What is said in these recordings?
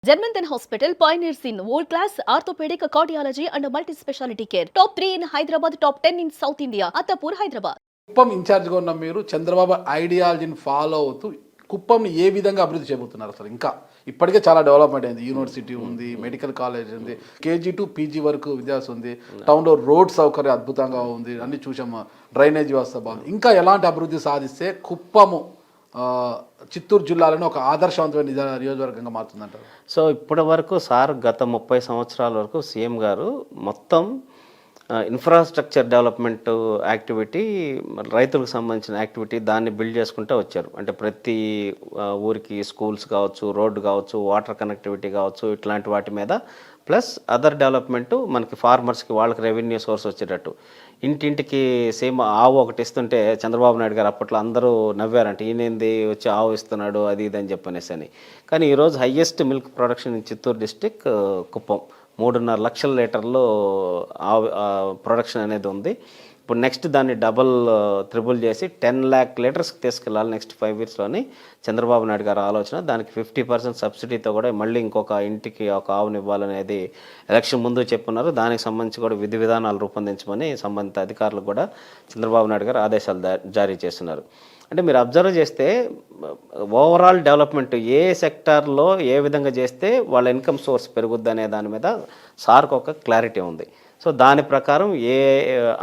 Germanton Hospital pioneers in world-class orthopedic cardiology and multi-specialty care. Top 3 in Hyderabad, top 10 in South India. Attapur, Hyderabad. Kuppam ఇన్ఛార్జ్గా ఉన్న మీరు Chandrababu ఐడియాలజీని follow అవుతూ కుప్పంని ఏ విధంగా అభివృద్ధి చేయబోతున్నారు అసలు? ఇంకా ఇప్పటికే చాలా డెవలప్మెంట్ అయింది. యూనివర్సిటీ ఉంది, మెడికల్ కాలేజ్ ఉంది, కేజీ టు పీజీ వరకు విద్యాసం ఉంది, టౌన్లో రోడ్ సౌకర్యం అద్భుతంగా ఉంది, అన్ని చూసాము, డ్రైనేజ్ వ్యవస్థ బాగుంది. ఇంకా ఎలాంటి అభివృద్ధి సాధిస్తే కుప్పము చిత్తూరు జిల్లాలోనే ఒక ఆదర్శవంతమైన నియోజకవర్గంగా మారుతుందంటారు? సో ఇప్పటి వరకు సార్ గత 30 సంవత్సరాల వరకు సీఎం గారు మొత్తం ఇన్ఫ్రాస్ట్రక్చర్ డెవలప్మెంట్ యాక్టివిటీ, రైతులకు సంబంధించిన యాక్టివిటీ దాన్ని బిల్డ్ చేసుకుంటూ వచ్చారు. అంటే ప్రతి ఊరికి స్కూల్స్ కావచ్చు, రోడ్డు కావచ్చు, వాటర్ కనెక్టివిటీ కావచ్చు, ఇట్లాంటి వాటి మీద ప్లస్ అదర్ డెవలప్మెంటు మనకి ఫార్మర్స్కి వాళ్ళకి రెవెన్యూ సోర్స్ వచ్చేటట్టు ఇంటింటికి సేమ్ ఆవు ఒకటి ఇస్తుంటే చంద్రబాబు నాయుడు గారు అప్పట్లో అందరూ నవ్వారంటే ఈయనేంది వచ్చి ఆవు ఇస్తున్నాడు అది ఇది అని చెప్పనేసి అని. కానీ ఈరోజు highest milk production in Chittoor district Kuppam 3.5 లక్షల లీటర్లు ప్రొడక్షన్ అనేది ఉంది. ఇప్పుడు నెక్స్ట్ దాన్ని త్రిబుల్ చేసి 10 lakh లీటర్స్కి తీసుకెళ్ళాలి నెక్స్ట్ 5 yearsలోని చంద్రబాబు నాయుడు గారు ఆలోచన. దానికి 50% సబ్సిడీతో కూడా మళ్ళీ ఇంకొక ఇంటికి ఒక ఆవుని ఇవ్వాలనేది ఎలక్షన్ ముందు చెప్పున్నారు. దానికి సంబంధించి కూడా విధి విధానాలు రూపొందించమని సంబంధిత అధికారులకు కూడా చంద్రబాబు నాయుడు గారు ఆదేశాలు జారీ చేస్తున్నారు. అంటే మీరు అబ్జర్వ్ చేస్తే ఓవరాల్ డెవలప్మెంట్ ఏ సెక్టార్లో ఏ విధంగా చేస్తే వాళ్ళ ఇన్కమ్ సోర్స్ పెరుగుద్ది అనే దాని మీద సార్కు ఒక క్లారిటీ ఉంది. సో దాని ప్రకారం ఏ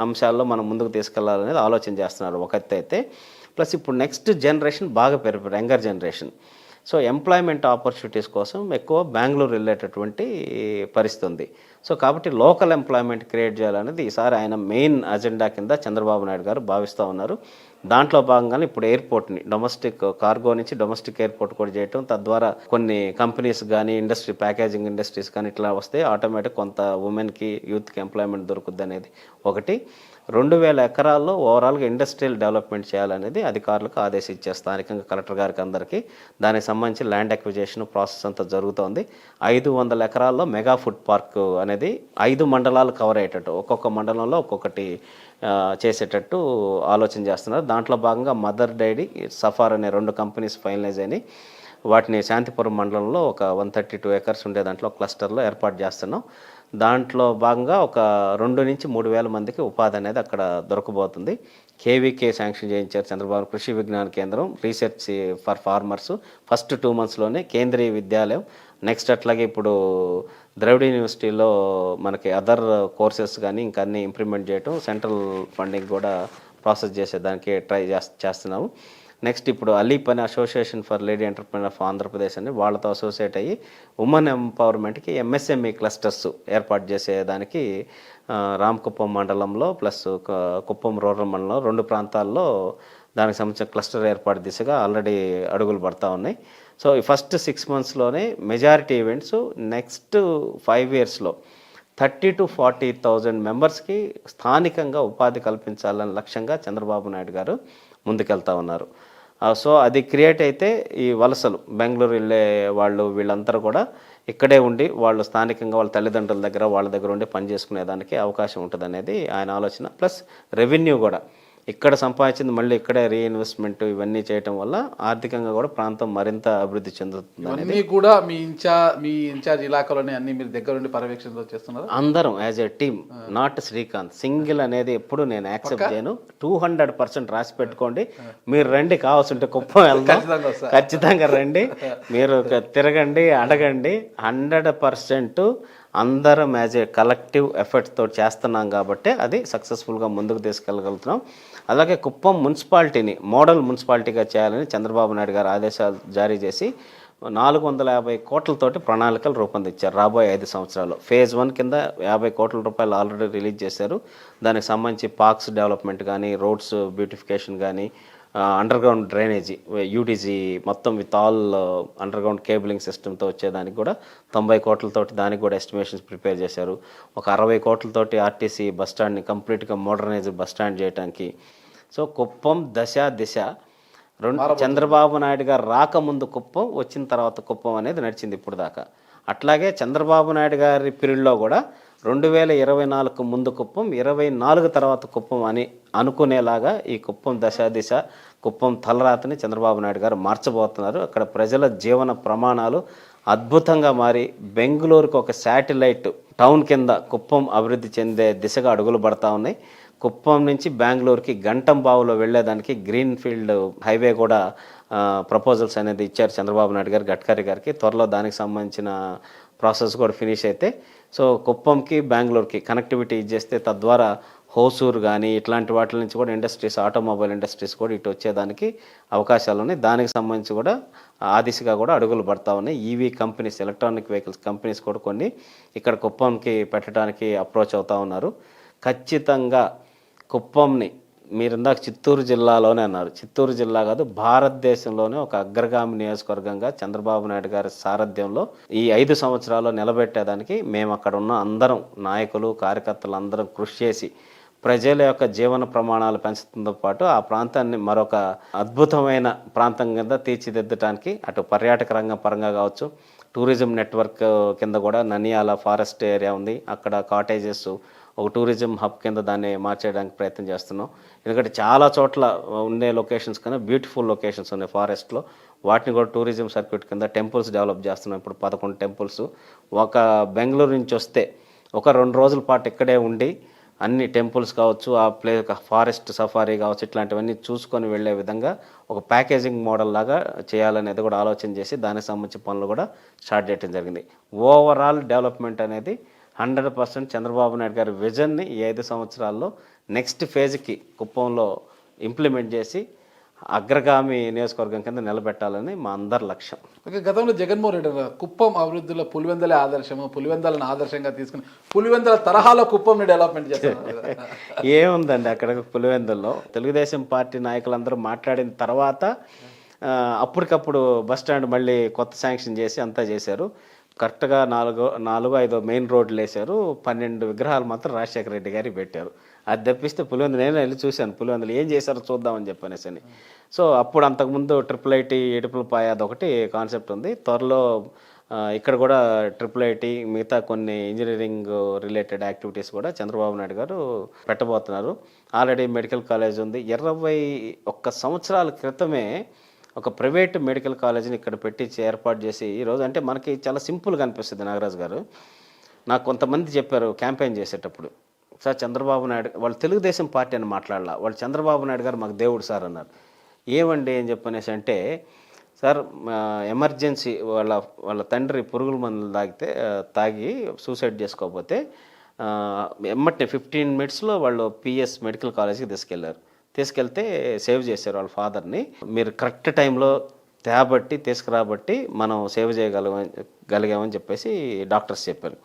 అంశాల్లో మనం ముందుకు తీసుకెళ్లాలనేది ఆలోచన చేస్తున్నారు ఒక ఎత్తు అయితే. ప్లస్ ఇప్పుడు నెక్స్ట్ జనరేషన్ బాగా పెరిగిపోయారు, younger generation. So employment opportunities కోసం ఎక్కువ బెంగళూరు వెళ్ళేటటువంటి పరిస్థితి ఉంది. సో కాబట్టి లోకల్ ఎంప్లాయ్మెంట్ క్రియేట్ చేయాలనేది ఈసారి ఆయన మెయిన్ అజెండా కింద చంద్రబాబు నాయుడు గారు భావిస్తూ ఉన్నారు. దాంట్లో భాగంగానే ఇప్పుడు ఎయిర్పోర్ట్ని డొమెస్టిక్ కార్గో నుంచి డొమెస్టిక్ ఎయిర్పోర్ట్ కూడా చేయటం, తద్వారా కొన్ని కంపెనీస్ కానీ ఇండస్ట్రీ ప్యాకేజింగ్ ఇండస్ట్రీస్ కానీ ఇట్లా వస్తే ఆటోమేటిక్ కొంత ఉమెన్కి యూత్కి ఎంప్లాయ్మెంట్ దొరుకుద్ది అనేది ఒకటి. 2000 ఎకరాల్లో ఓవరాల్గా ఇండస్ట్రియల్ డెవలప్మెంట్ చేయాలనేది అధికారులకు ఆదేశించారు స్థానికంగా కలెక్టర్ గారికి అందరికీ. దానికి సంబంధించి ల్యాండ్ అక్విజిషన్ ప్రాసెస్ అంతా జరుగుతోంది. 500 ఎకరాల్లో మెగా ఫుడ్ పార్క్ అనేది 5 మండలాలు కవర్ అయ్యేటట్టు ఒక్కొక్క మండలంలో ఒక్కొక్కటి చేసేటట్టు ఆలోచన చేస్తున్నారు. దాంట్లో భాగంగా మదర్ డైరీ, సఫార్ అనే 2 కంపెనీస్ ఫైనలైజ్ అయినాయి. వాటిని శాంతిపురం మండలంలో ఒక 132 acres ఉండే దాంట్లో క్లస్టర్లో ఏర్పాటు చేస్తున్నాం. దాంట్లో భాగంగా ఒక 2 నుంచి 3 వేల మందికి ఉపాధి అనేది అక్కడ దొరకబోతుంది. కేవీకే శాంక్షన్ చేయించారు చంద్రబాబు, కృషి విజ్ఞాన కేంద్రం, రీసెర్చ్ ఫర్ ఫార్మర్స్ ఫస్ట్ 2 monthsలోనే, కేంద్రీయ విద్యాలయం నెక్స్ట్. అట్లాగే ఇప్పుడు ద్రవిడ యూనివర్సిటీలో మనకి అదర్ కోర్సెస్ కానీ ఇంకా అన్నీ ఇంప్లిమెంట్ చేయటం, సెంట్రల్ ఫండింగ్ కూడా ప్రాసెస్ చేసేదానికి ట్రై చేస్తున్నాము. నెక్స్ట్ ఇప్పుడు అలీపని association for lady entrepreneur of Andhra Pradesh అని వాళ్ళతో అసోసియేట్ అయ్యి ఉమెన్ ఎంపవర్మెంట్కి ఎంఎస్ఎంఈ క్లస్టర్స్ ఏర్పాటు చేసేదానికి రామకుప్పం మండలంలో ప్లస్ కుప్పం రూరల్ మండలంలో 2 ప్రాంతాల్లో దానికి సంబంధించిన క్లస్టర్ ఏర్పాటు దిశగా ఆల్రెడీ అడుగులు పడతా ఉన్నాయి. సో ఈ ఫస్ట్ 6 monthsలోనే మెజారిటీ ఈవెంట్స్ నెక్స్ట్ 5 yearsలో 30,000 to 40,000 మెంబర్స్కి స్థానికంగా ఉపాధి కల్పించాలని లక్ష్యంగా చంద్రబాబు నాయుడు గారు ముందుకెళ్తా ఉన్నారు. సో అది క్రియేట్ అయితే ఈ వలసలు బెంగళూరు వెళ్ళే వాళ్ళు వీళ్ళందరూ కూడా ఇక్కడే ఉండి వాళ్ళు స్థానికంగా వాళ్ళ తల్లిదండ్రుల దగ్గర వాళ్ళ దగ్గర ఉండి పని చేసుకునేదానికి అవకాశం ఉంటుంది అనేది ఆయన ఆలోచన. ప్లస్ రెవెన్యూ కూడా ఇక్కడ సంపాదించింది మళ్ళీ ఇక్కడే రీఇన్వెస్ట్మెంట్ ఇవన్నీ చేయటం వల్ల ఆర్థికంగా కూడా ప్రాంతం మరింత అభివృద్ధి చెందుతుంది అనేది కూడా మీ ఇన్ఛార్జ్ ఇలాకాలోనే అన్ని మీరు దగ్గర నుండి పర్యవేక్షణ చేస్తున్నారు. అందరం as a team, not Srikanth single అనేది ఎప్పుడు నేను యాక్సెప్ట్ చేయను. 200% రాసి పెట్టుకోండి. మీరు రండి, కావాల్సి ఉంటే కుప్పం వెళ్దాం, ఖచ్చితంగా రండి, మీరు తిరగండి, అడగండి. 100% అందరం యాజ్ ఏ కలెక్టివ్ ఎఫర్ట్స్ తోటి చేస్తున్నాం కాబట్టి అది సక్సెస్ఫుల్గా ముందుకు తీసుకెళ్ళగలుగుతున్నాం. అలాగే కుప్పం మున్సిపాలిటీని మోడల్ మున్సిపాలిటీగా చేయాలని చంద్రబాబు నాయుడు గారు ఆదేశాలు జారీ చేసి 450 కోట్లతోటి ప్రణాళికలు రూపొందించారు. రాబోయే 5 సంవత్సరాలు ఫేజ్ 1 కింద 50 కోట్ల రూపాయలు ఆల్రెడీ రిలీజ్ చేశారు. దానికి సంబంధించి పార్క్స్ డెవలప్మెంట్ కానీ, రోడ్స్ బ్యూటిఫికేషన్ కానీ, అండర్గ్రౌండ్ డ్రైనేజీ యూటీజీ మొత్తం విత్ ఆల్ అండర్గ్రౌండ్ కేబులింగ్ సిస్టమ్తో వచ్చేదానికి కూడా 90 కోట్లతోటి దానికి కూడా ఎస్టిమేషన్స్ ప్రిపేర్ చేశారు. ఒక 60 కోట్లతోటి ఆర్టీసీ బస్టాండ్ని కంప్లీట్గా మోడర్నైజ్డ్ బస్టాండ్ చేయడానికి. సో కుప్పం దిశ చంద్రబాబు నాయుడు గారు రాకముందు కుప్పం, వచ్చిన తర్వాత కుప్పం అనేది నడిచింది ఇప్పుడు దాకా. అట్లాగే చంద్రబాబు నాయుడు గారి పీరియడ్లో కూడా 2024 ముందు కుప్పం, 24 తర్వాత కుప్పం అని అనుకునేలాగా ఈ కుప్పం దిశ కుప్పం తలరాతని చంద్రబాబు నాయుడు గారు మార్చబోతున్నారు. అక్కడ ప్రజల జీవన ప్రమాణాలు అద్భుతంగా మారి బెంగళూరుకు ఒక శాటిలైట్ టౌన్ కింద కుప్పం అభివృద్ధి చెందే దిశగా అడుగులు పడతా ఉన్నాయి. కుప్పం నుంచి బెంగళూరుకి గంటం బావులో వెళ్ళేదానికి గ్రీన్ ఫీల్డ్ హైవే కూడా ప్రపోజల్స్ అనేది ఇచ్చారు చంద్రబాబు నాయుడు గారు, గడ్కరీ గారికి. త్వరలో దానికి సంబంధించిన ప్రాసెస్ కూడా ఫినిష్ అయితే సో కుప్పంకి బెంగళూరుకి కనెక్టివిటీ ఇచ్చేస్తే తద్వారా హోసూరు కానీ ఇట్లాంటి వాటి నుంచి కూడా ఇండస్ట్రీస్, ఆటోమొబైల్ ఇండస్ట్రీస్ కూడా ఇటు వచ్చేదానికి అవకాశాలు ఉన్నాయి. దానికి సంబంధించి కూడా ఆ దిశగా కూడా అడుగులు పడతా ఉన్నాయి. EV companies, electronic vehicles companies కూడా కొన్ని ఇక్కడ కుప్పంకి పెట్టడానికి అప్రోచ్ అవుతూ ఉన్నారు. ఖచ్చితంగా కుప్పంని మీరు ఇందాక చిత్తూరు జిల్లాలోనే అన్నారు, చిత్తూరు జిల్లా కాదు భారతదేశంలోనే ఒక అగ్రగామి నియోజకవర్గంగా చంద్రబాబు నాయుడు గారి సారథ్యంలో ఈ 5 సంవత్సరాల్లో నిలబెట్టేదానికి మేము అక్కడ ఉన్న అందరం నాయకులు, కార్యకర్తలు అందరం కృషి చేసి ప్రజల యొక్క జీవన ప్రమాణాలు పెంచడంతో పాటు ఆ ప్రాంతాన్ని మరొక అద్భుతమైన ప్రాంతం కింద తీర్చిదిద్దడానికి అటు పర్యాటక రంగం పరంగా కావచ్చు, టూరిజం నెట్వర్క్ కింద కూడా ననియాల ఫారెస్ట్ ఏరియా ఉంది, అక్కడ కాటేజెస్ ఒక టూరిజం హబ్ కింద దాన్ని మార్చేయడానికి ప్రయత్నం చేస్తున్నాం. ఎందుకంటే చాలా చోట్ల ఉండే లొకేషన్స్ కన్నా బ్యూటిఫుల్ లొకేషన్స్ ఉన్నాయి ఫారెస్ట్లో, వాటిని కూడా టూరిజం సర్క్యూట్ కింద టెంపుల్స్ డెవలప్ చేస్తున్నాం. ఇప్పుడు 11 టెంపుల్స్. ఒక బెంగళూరు నుంచి వస్తే ఒక 2 రోజుల పాటు ఇక్కడే ఉండి అన్ని టెంపుల్స్ కావచ్చు, ఆ ఫారెస్ట్ సఫారీ కావచ్చు, ఇట్లాంటివన్నీ చూసుకొని వెళ్ళే విధంగా ఒక ప్యాకేజింగ్ మోడల్ లాగా చేయాలనేది కూడా ఆలోచన చేసి దానికి సంబంధించిన పనులు కూడా స్టార్ట్ చేయడం జరిగింది. ఓవరాల్ డెవలప్మెంట్ అనేది 100% చంద్రబాబు నాయుడు గారి విజన్ని ఈ 5 సంవత్సరాల్లో నెక్స్ట్ ఫేజ్కి కుప్పంలో ఇంప్లిమెంట్ చేసి అగ్రగామి నియోజకవర్గం కింద నిలబెట్టాలని మా అందరి లక్ష్యం. ఓకే, గతంలో జగన్మోహన్ రెడ్డి గారు కుప్పం అభివృద్ధిలో పులివెందలే ఆదర్శము, పులివెందలను ఆదర్శంగా తీసుకుని పులివెందల తరహాలో కుప్పంని డెవలప్మెంట్ చేస్తారు. ఏముందండి అక్కడ పులివెందుల్లో తెలుగుదేశం పార్టీ నాయకులందరూ మాట్లాడిన తర్వాత అప్పటికప్పుడు బస్ స్టాండ్ మళ్ళీ కొత్త శాంక్షన్ చేసి అంతా చేశారు. కరెక్ట్గా 4-5 మెయిన్ రోడ్లు వేశారు. 12 విగ్రహాలు మాత్రం రాజశేఖర రెడ్డి గారికి పెట్టారు. అది తప్పిస్తే పులివెందులు నేను వెళ్ళి చూశాను, పులివెందులు ఏం చేశారో చూద్దామని చెప్పనేసి అని. సో అప్పుడు అంతకుముందు IIIT ఇడుపులపాయ అదొకటి కాన్సెప్ట్ ఉంది. త్వరలో ఇక్కడ కూడా IIIT మిగతా కొన్ని ఇంజనీరింగ్ రిలేటెడ్ యాక్టివిటీస్ కూడా చంద్రబాబు నాయుడు గారు పెట్టబోతున్నారు. ఆల్రెడీ మెడికల్ కాలేజ్ ఉంది. 21 సంవత్సరాల క్రితమే ఒక ప్రైవేట్ మెడికల్ కాలేజీని ఇక్కడ పెట్టి ఏర్పాటు చేసి ఈరోజు అంటే మనకి చాలా సింపుల్గా అనిపిస్తుంది. నాగరాజు గారు నాకు కొంతమంది చెప్పారు క్యాంపెయిన్ చేసేటప్పుడు, సార్ చంద్రబాబు నాయుడు వాళ్ళు తెలుగుదేశం పార్టీ అని మాట్లాడాల, వాళ్ళు చంద్రబాబు నాయుడు గారు మాకు దేవుడు సార్ అన్నారు. ఏమండి అని చెప్పనేసి అంటే, సార్ ఎమర్జెన్సీ వాళ్ళ తండ్రి పురుగుల మందులు తాగి సూసైడ్ చేసుకోకపోతే ఎమ్మటే 15 మినిట్స్లో వాళ్ళు పిఎస్ మెడికల్ కాలేజీకి తీసుకెళ్తే సేవ్ చేశారు వాళ్ళ ఫాదర్ని. మీరు కరెక్ట్ టైంలో తీసుకురాబట్టి మనం సేవ్ చేయగలిగామని చెప్పేసి డాక్టర్స్ చెప్పారు.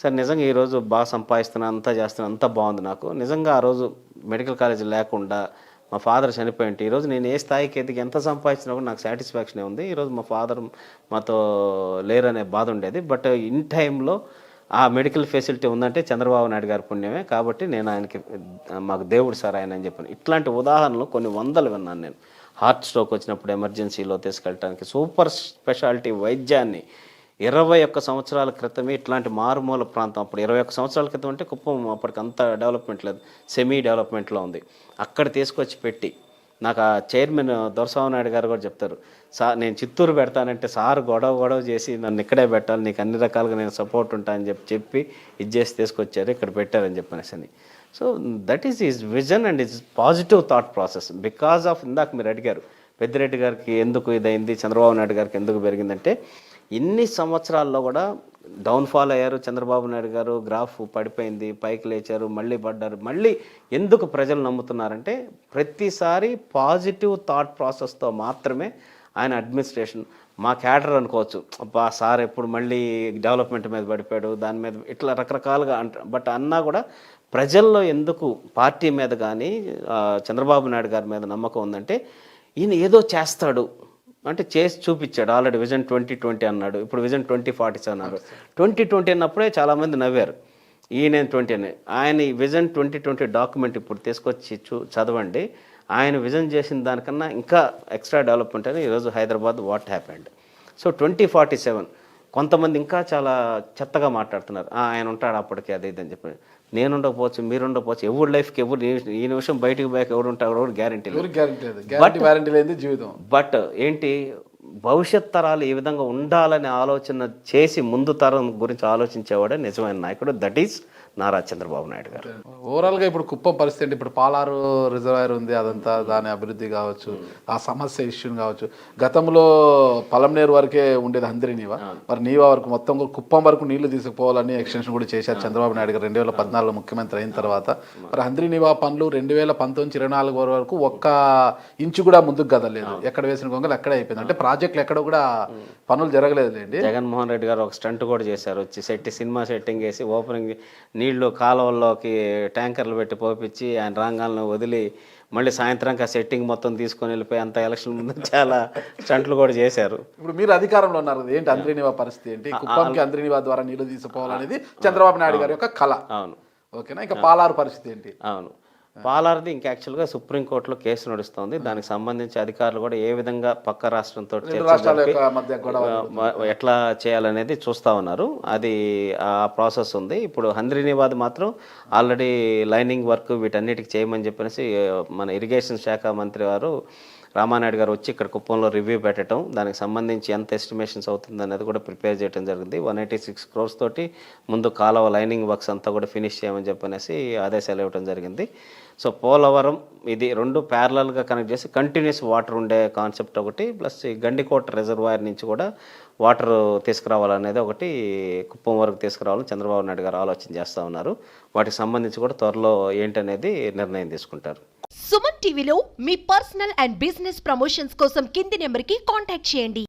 సార్ నిజంగా ఈరోజు బాగా సంపాదిస్తున్నా, అంతా చేస్తున్నా, అంతా బాగుంది. నాకు నిజంగా ఆ రోజు మెడికల్ కాలేజ్ లేకుండా మా ఫాదర్ చనిపోయింటే ఈరోజు నేను ఏ స్థాయికి ఎదిగి ఎంత సంపాదించినా కూడా నాకు సాటిస్ఫాక్షనే ఉంది. ఈరోజు మా ఫాదర్ మాతో లేరనే బాధ ఉండేది. బట్ ఇన్ టైంలో ఆ మెడికల్ ఫెసిలిటీ ఉందంటే చంద్రబాబు నాయుడు గారి పుణ్యమే. కాబట్టి నేను ఆయనకి మాకు దేవుడు సార్ ఆయన అని చెప్పాను. ఇట్లాంటి ఉదాహరణలు కొన్ని వందలు విన్నాను నేను. హార్ట్ స్ట్రోక్ వచ్చినప్పుడు ఎమర్జెన్సీలో తీసుకెళ్ళడానికి సూపర్ స్పెషాలిటీ వైద్యాన్ని 21 సంవత్సరాల క్రితమే ఇట్లాంటి మారుమూల ప్రాంతం, అప్పుడు 21 సంవత్సరాల క్రితం అంటే కుప్పం అప్పటికి అంత డెవలప్మెంట్ లేదు, సెమీ డెవలప్మెంట్లో ఉంది. అక్కడ తీసుకొచ్చి పెట్టి నాకు ఆ చైర్మన్ దొరస్వామి నాయుడు గారు కూడా చెప్తారు, సార్ నేను చిత్తూరు పెడతానంటే సార్ గొడవ చేసి నన్ను ఇక్కడే పెట్టాలి, నీకు అన్ని రకాలుగా నేను సపోర్ట్ ఉంటానని చెప్పి ఇది చేసి తీసుకొచ్చారు, ఇక్కడ పెట్టారని చెప్పనేసి. So that is is vision and is positive thought process. Because of ఇందాక మీరు అడిగారు పెద్దిరెడ్డి గారికి ఎందుకు ఇదైంది, చంద్రబాబు నాయుడు గారికి ఎందుకు పెరిగిందంటే ఇన్ని సంవత్సరాల్లో కూడా డౌన్ఫాల్ అయ్యారు చంద్రబాబు నాయుడు గారు, గ్రాఫ్ పడిపోయింది, పైకి లేచారు, మళ్ళీ పడ్డారు. మళ్ళీ ఎందుకు ప్రజలు నమ్ముతున్నారంటే ప్రతిసారి పాజిటివ్ థాట్ ప్రాసెస్తో మాత్రమే ఆయన అడ్మినిస్ట్రేషన్, మా క్యాడర్ అనుకోవచ్చు, అబ్బా సార్ ఎప్పుడు మళ్ళీ డెవలప్మెంట్ మీద పడిపోయాడు, దాని మీద ఇట్లా రకరకాలుగా బట్ అన్నా కూడా ప్రజల్లో ఎందుకు పార్టీ మీద కానీ చంద్రబాబు నాయుడు గారి మీద నమ్మకం ఉందంటే ఈయన ఏదో చేస్తాడు అంటే చేసి చూపించాడు. ఆల్రెడీ విజన్ 2020 అన్నాడు, ఇప్పుడు విజన్ 2040 అన్నారు. 2020 అన్నప్పుడే చాలామంది నవ్వారు, ఈయన 20 అని. ఆయన విజన్ 2020 డాక్యుమెంట్ ఇప్పుడు తీసుకొచ్చి చదవండి. ఆయన విజన్ చేసిన దానికన్నా ఇంకా ఎక్స్ట్రా డెవలప్మెంట్ అని ఈరోజు హైదరాబాద్ వాట్ హ్యాపెండ్. సో 2047 కొంతమంది ఇంకా చాలా చెత్తగా మాట్లాడుతున్నారు, ఆయన ఉంటాడు అప్పటికి అది ఇది అని చెప్పి. నేను ఉండకపోవచ్చు, మీరు ఉండకపోవచ్చు, ఎవరి లైఫ్కి ఎవరు ఈ నిమిషం బయటకు పోయాక ఎవరు ఉంటారు గ్యారంటీ లేదు. బట్ ఏంటి భవిష్యత్ తరాలు ఈ విధంగా ఉండాలని ఆలోచన చేసి ముందు తరం గురించి ఆలోచించేవాడే నిజమైన నాయకుడు. దట్ ఈస్ నారా చంద్రబాబు నాయుడు గారు. ఓవరాల్గా ఇప్పుడు కుప్పం పరిస్థితి ఏంటి? ఇప్పుడు పాలారు రిజర్వాయర్ ఉంది, అదంతా దాని అభివృద్ధి కావచ్చు, ఆ సమస్య ఇష్యూని కావచ్చు. గతంలో పలంనేరు వరకే ఉండేది హంద్రి నీవా, మరి నీవా వరకు మొత్తం కుప్పం వరకు నీళ్లు తీసుకుపోవాలని ఎక్స్టెన్షన్ కూడా చేశారు చంద్రబాబు నాయుడు గారు 2014 ముఖ్యమంత్రి అయిన తర్వాత. మరి హంద్రి నీవా పనులు 2019-24 వరకు ఒక్క ఇంచు కూడా ముందుకు కదలేదు. ఎక్కడ వేసిన గొంగలు అక్కడే అయిపోయింది. అంటే ప్రాజెక్టులు ఎక్కడ కూడా పనులు జరగలేదు లేండి. జగన్మోహన్ రెడ్డి గారు ఒక స్టంట్ కూడా చేశారు. వచ్చి సినిమా సెట్టింగ్ వేసి ఓపెనింగ్ నీళ్లు కాలువల్లోకి ట్యాంకర్లు పెట్టి పోపించి ఆయన రంగాలను వదిలి మళ్ళీ సాయంత్రంకి ఆ సెట్టింగ్ మొత్తం తీసుకొని వెళ్ళిపోయి అంత ఎలక్షన్ ముందు చాలా స్టంట్లు కూడా చేశారు. ఇప్పుడు మీరు అధికారంలో ఉన్నారు కదా, ఏంటి హంద్రీనివా పరిస్థితి ఏంటి? కుప్పంకి హంద్రీనివా ద్వారా నీళ్లు తీసుకోవాలనేది చంద్రబాబు నాయుడు గారి యొక్క కళ. అవును. ఓకేనా? ఇంకా పాలారు పరిస్థితి ఏంటి? అవును, పాలార్ది ఇంకా యాక్చువల్గా సుప్రీంకోర్టులో కేసు నడుస్తుంది. దానికి సంబంధించి అధికారులు కూడా ఏ విధంగా పక్క రాష్ట్రంతో ఎట్లా చేయాలనేది చూస్తూ ఉన్నారు. అది ఆ ప్రాసెస్ ఉంది. ఇప్పుడు హంద్రీనివాద్ మాత్రం ఆల్రెడీ లైనింగ్ వర్క్ వీటన్నిటికి చేయమని చెప్పేసి మన ఇరిగేషన్ శాఖ మంత్రి వారు రామానాయుడు గారు వచ్చి ఇక్కడ కుప్పంలో రివ్యూ పెట్టడం, దానికి సంబంధించి ఎంత ఎస్టిమేషన్స్ అవుతుంది అనేది కూడా ప్రిపేర్ చేయడం జరిగింది. 186 crores తోటి ముందు కాలువ లైనింగ్ వర్క్స్ అంతా కూడా ఫినిష్ చేయమని చెప్పనేసి ఆదేశాలు ఇవ్వడం జరిగింది. సో పోలవరం ఇది రెండు ప్యారలల్గా కనెక్ట్ చేసి కంటిన్యూస్ వాటర్ ఉండే కాన్సెప్ట్ ఒకటి, ప్లస్ ఈ గండికోట రిజర్వాయర్ నుంచి కూడా వాటర్ తీసుకురావాలనేది ఒకటి, కుప్పం వరకు తీసుకురావాలని చంద్రబాబు నాయుడు గారు ఆలోచన చేస్తూ ఉన్నారు. వాటికి సంబంధించి కూడా త్వరలో ఏంటనేది నిర్ణయం తీసుకుంటారు. సుమన్ టీవీలో మీ పర్సనల్ అండ్ బిజినెస్ ప్రమోషన్స్ కోసం కింది నెంబర్కి కాంటాక్ట్ చేయండి.